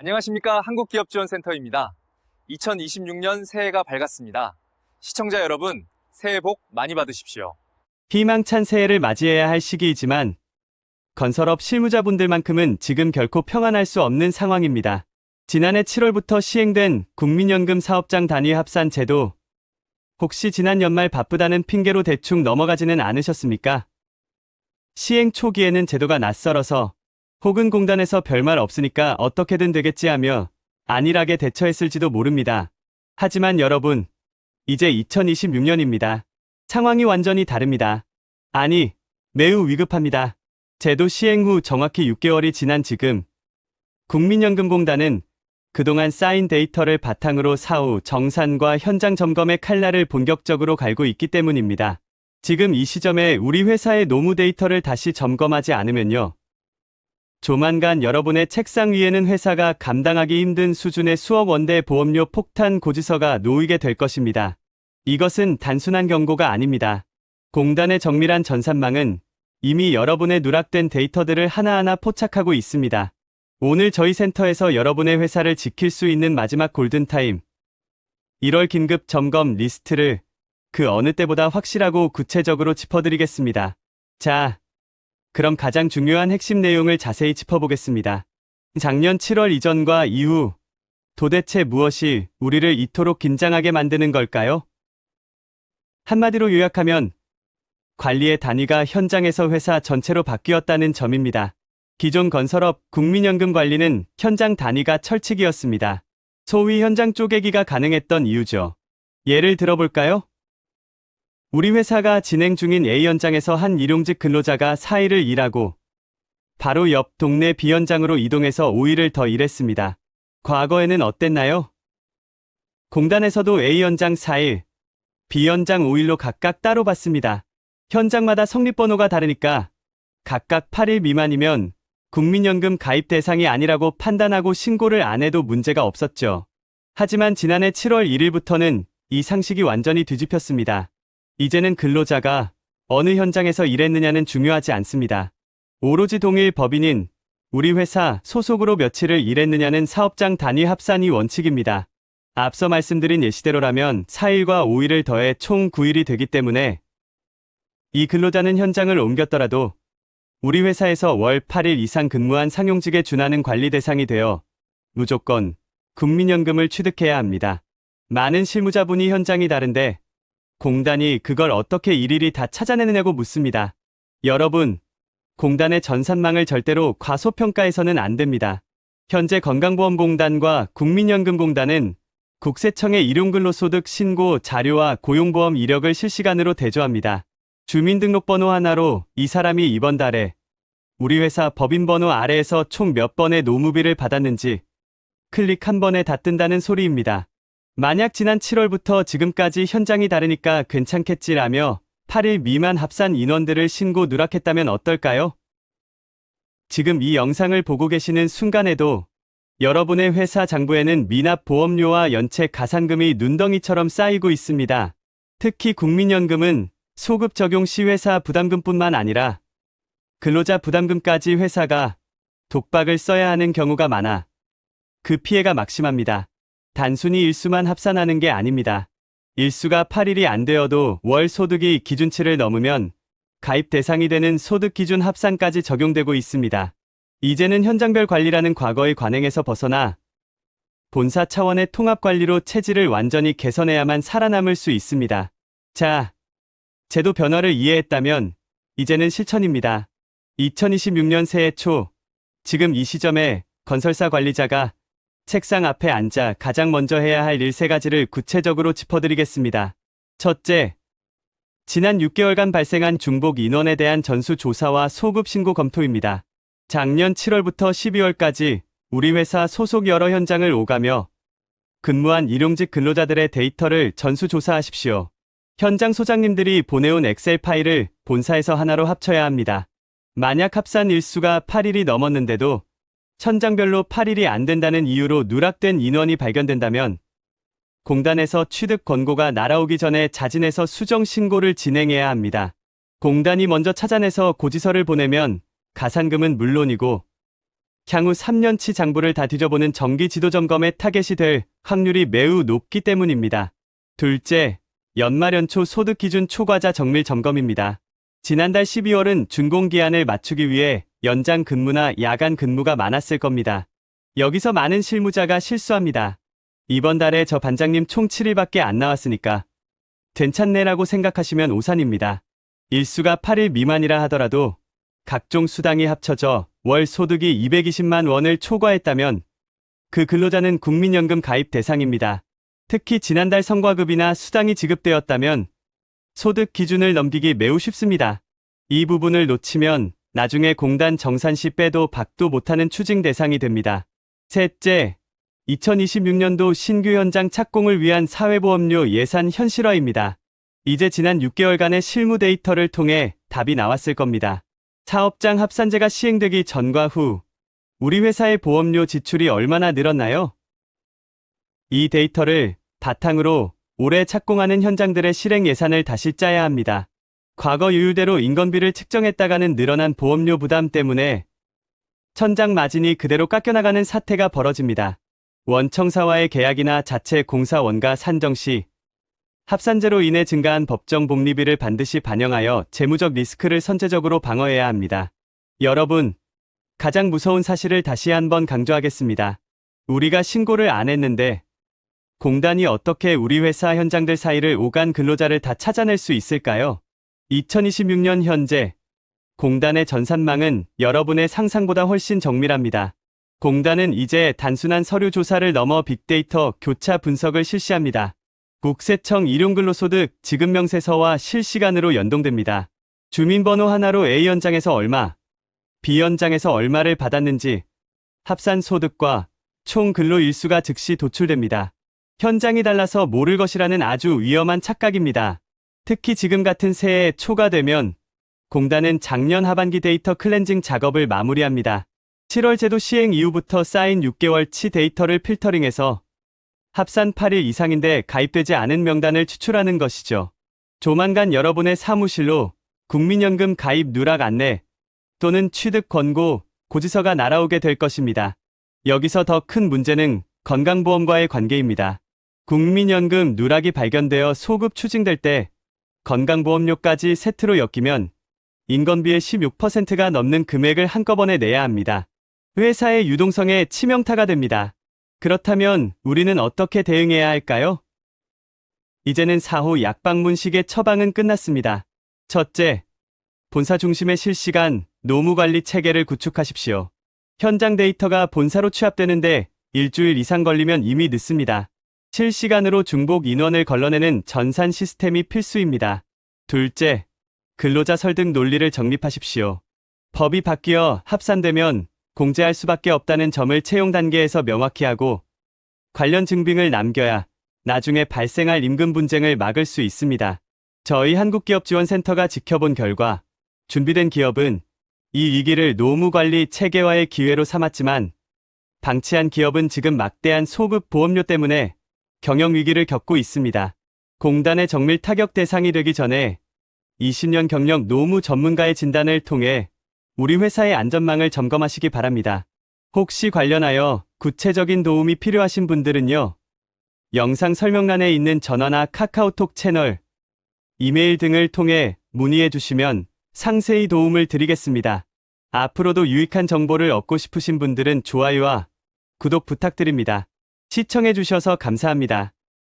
안녕하십니까. 한국기업지원센터입니다. 2026년 새해가 밝았습니다. 시청자 여러분, 새해 복 많이 받으십시오. 희망찬 새해를 맞이해야 할 시기이지만 건설업 실무자분들만큼은 지금 결코 평안할 수 없는 상황입니다. 지난해 7월부터 시행된 국민연금 사업장 단위 합산 제도, 혹시 지난 연말 바쁘다는 핑계로 대충 넘어가지는 않으셨습니까? 시행 초기에는 제도가 낯설어서 혹은 공단에서 별말 없으니까 어떻게든 되겠지 하며 안일하게 대처했을지도 모릅니다. 하지만 여러분, 이제 2026년입니다. 상황이 완전히 다릅니다. 아니, 매우 위급합니다. 제도 시행 후 정확히 6개월이 지난 지금 국민연금공단은 그동안 쌓인 데이터를 바탕으로 사후 정산과 현장 점검의 칼날을 본격적으로 갈고 있기 때문입니다. 지금 이 시점에 우리 회사의 노무 데이터를 다시 점검하지 않으면요, 조만간 여러분의 책상 위에는 회사가 감당하기 힘든 수준의 수억 원대 보험료 폭탄 고지서가 놓이게 될 것입니다. 이것은 단순한 경고가 아닙니다. 공단의 정밀한 전산망은 이미 여러분의 누락된 데이터들을 하나하나 포착하고 있습니다. 오늘 저희 센터에서 여러분의 회사를 지킬 수 있는 마지막 골든타임, 1월 긴급 점검 리스트를 그 어느 때보다 확실하고 구체적으로 짚어드리겠습니다. 자, 그럼 가장 중요한 핵심 내용을 자세히 짚어보겠습니다. 작년 7월 이전과 이후, 도대체 무엇이 우리를 이토록 긴장하게 만드는 걸까요? 한마디로 요약하면 관리의 단위가 현장에서 회사 전체로 바뀌었다는 점입니다. 기존 건설업 국민연금 관리는 현장 단위가 철칙이었습니다. 소위 현장 쪼개기가 가능했던 이유죠. 예를 들어볼까요? 우리 회사가 진행 중인 A 현장에서 한 일용직 근로자가 4일을 일하고 바로 옆 동네 B 현장으로 이동해서 5일을 더 일했습니다. 과거에는 어땠나요? 공단에서도 A 현장 4일, B 현장 5일로 각각 따로 받습니다. 현장마다 성립번호가 다르니까 각각 8일 미만이면 국민연금 가입 대상이 아니라고 판단하고 신고를 안 해도 문제가 없었죠. 하지만 지난해 7월 1일부터는 이 상식이 완전히 뒤집혔습니다. 이제는 근로자가 어느 현장에서 일했느냐는 중요하지 않습니다. 오로지 동일 법인인 우리 회사 소속으로 며칠을 일했느냐는 사업장 단위 합산이 원칙입니다. 앞서 말씀드린 예시대로라면 4일과 5일을 더해 총 9일이 되기 때문에 이 근로자는 현장을 옮겼더라도 우리 회사에서 월 8일 이상 근무한 상용직에 준하는 관리 대상이 되어 무조건 국민연금을 취득해야 합니다. 많은 실무자분이 현장이 다른데 공단이 그걸 어떻게 일일이 다 찾아내느냐고 묻습니다. 여러분, 공단의 전산망을 절대로 과소평가해서는 안 됩니다. 현재 건강보험공단과 국민연금공단은 국세청의 일용근로소득 신고 자료와 고용보험 이력을 실시간으로 대조합니다. 주민등록번호 하나로 이 사람이 이번 달에 우리 회사 법인번호 아래에서 총 몇 번의 노무비를 받았는지 클릭 한 번에 다 뜬다는 소리입니다. 만약 지난 7월부터 지금까지 현장이 다르니까 괜찮겠지라며 8일 미만 합산 인원들을 신고 누락했다면 어떨까요? 지금 이 영상을 보고 계시는 순간에도 여러분의 회사 장부에는 미납 보험료와 연체 가산금이 눈덩이처럼 쌓이고 있습니다. 특히 국민연금은 소급 적용 시 회사 부담금뿐만 아니라 근로자 부담금까지 회사가 독박을 써야 하는 경우가 많아 그 피해가 막심합니다. 단순히 일수만 합산하는 게 아닙니다. 일수가 8일이 안 되어도 월 소득이 기준치를 넘으면 가입 대상이 되는 소득 기준 합산까지 적용되고 있습니다. 이제는 현장별 관리라는 과거의 관행에서 벗어나 본사 차원의 통합 관리로 체질을 완전히 개선해야만 살아남을 수 있습니다. 자, 제도 변화를 이해했다면 이제는 실천입니다. 2026년 새해 초, 지금 이 시점에 건설사 관리자가 책상 앞에 앉아 가장 먼저 해야 할 일 3가지를 구체적으로 짚어드리겠습니다. 첫째, 지난 6개월간 발생한 중복 인원에 대한 전수조사와 소급 신고 검토입니다. 작년 7월부터 12월까지 우리 회사 소속 여러 현장을 오가며 근무한 일용직 근로자들의 데이터를 전수조사하십시오. 현장 소장님들이 보내온 엑셀 파일을 본사에서 하나로 합쳐야 합니다. 만약 합산 일수가 8일이 넘었는데도 현장별로 8일이 안 된다는 이유로 누락된 인원이 발견된다면 공단에서 취득 권고가 날아오기 전에 자진해서 수정 신고를 진행해야 합니다. 공단이 먼저 찾아내서 고지서를 보내면 가산금은 물론이고 향후 3년치 장부를 다 뒤져보는 정기 지도 점검의 타겟이 될 확률이 매우 높기 때문입니다. 둘째, 연말 연초 소득 기준 초과자 정밀 점검입니다. 지난달 12월은 준공기한을 맞추기 위해 연장 근무나 야간 근무가 많았을 겁니다. 여기서 많은 실무자가 실수합니다. 이번 달에 저 반장님 총 7일밖에 안 나왔으니까 괜찮네라고 생각하시면 오산입니다. 일수가 8일 미만이라 하더라도 각종 수당이 합쳐져 월 소득이 220만 원을 초과했다면 그 근로자는 국민연금 가입 대상입니다. 특히 지난달 성과급이나 수당이 지급되었다면 소득 기준을 넘기기 매우 쉽습니다. 이 부분을 놓치면 나중에 공단 정산 시 빼도 박도 못하는 추징 대상이 됩니다. 셋째, 2026년도 신규 현장 착공을 위한 사회보험료 예산 현실화입니다. 이제 지난 6개월간의 실무 데이터를 통해 답이 나왔을 겁니다. 사업장 합산제가 시행되기 전과 후 우리 회사의 보험료 지출이 얼마나 늘었나요? 이 데이터를 바탕으로 올해 착공하는 현장들의 실행 예산을 다시 짜야 합니다. 과거 요율대로 인건비를 측정했다가는 늘어난 보험료 부담 때문에 천장 마진이 그대로 깎여나가는 사태가 벌어집니다. 원청사와의 계약이나 자체 공사 원가 산정 시 합산제로 인해 증가한 법정 복리비를 반드시 반영하여 재무적 리스크를 선제적으로 방어해야 합니다. 여러분, 가장 무서운 사실을 다시 한번 강조하겠습니다. 우리가 신고를 안 했는데 공단이 어떻게 우리 회사 현장들 사이를 오간 근로자를 다 찾아낼 수 있을까요? 2026년 현재 공단의 전산망은 여러분의 상상보다 훨씬 정밀합니다. 공단은 이제 단순한 서류 조사를 넘어 빅데이터 교차 분석을 실시합니다. 국세청 일용근로소득 지급명세서와 실시간으로 연동됩니다. 주민번호 하나로 A 현장에서 얼마, B 현장에서 얼마를 받았는지 합산 소득과 총 근로 일수가 즉시 도출됩니다. 현장이 달라서 모를 것이라는 아주 위험한 착각입니다. 특히 지금 같은 새해 초가 되면 공단은 작년 하반기 데이터 클렌징 작업을 마무리합니다. 7월 제도 시행 이후부터 쌓인 6개월치 데이터를 필터링해서 합산 8일 이상인데 가입되지 않은 명단을 추출하는 것이죠. 조만간 여러분의 사무실로 국민연금 가입 누락 안내 또는 취득 권고 고지서가 날아오게 될 것입니다. 여기서 더 큰 문제는 건강보험과의 관계입니다. 국민연금 누락이 발견되어 소급 추징될 때 건강보험료까지 세트로 엮이면 인건비의 16%가 넘는 금액을 한꺼번에 내야 합니다. 회사의 유동성에 치명타가 됩니다. 그렇다면 우리는 어떻게 대응해야 할까요? 이제는 사후 약방문식의 처방은 끝났습니다. 첫째, 본사 중심의 실시간 노무관리 체계를 구축하십시오. 현장 데이터가 본사로 취합되는데 일주일 이상 걸리면 이미 늦습니다. 실시간으로 중복 인원을 걸러내는 전산 시스템이 필수입니다. 둘째, 근로자 설득 논리를 정립하십시오. 법이 바뀌어 합산되면 공제할 수밖에 없다는 점을 채용 단계에서 명확히 하고 관련 증빙을 남겨야 나중에 발생할 임금 분쟁을 막을 수 있습니다. 저희 한국기업지원센터가 지켜본 결과 준비된 기업은 이 위기를 노무관리 체계화의 기회로 삼았지만 방치한 기업은 지금 막대한 소급 보험료 때문에 경영 위기를 겪고 있습니다. 공단의 정밀 타격 대상이 되기 전에 20년 경력 노무 전문가의 진단을 통해 우리 회사의 안전망을 점검하시기 바랍니다. 혹시 관련하여 구체적인 도움이 필요하신 분들은요, 영상 설명란에 있는 전화나 카카오톡 채널, 이메일 등을 통해 문의해 주시면 상세히 도움을 드리겠습니다. 앞으로도 유익한 정보를 얻고 싶으신 분들은 좋아요와 구독 부탁드립니다. 시청해 주셔서 감사합니다.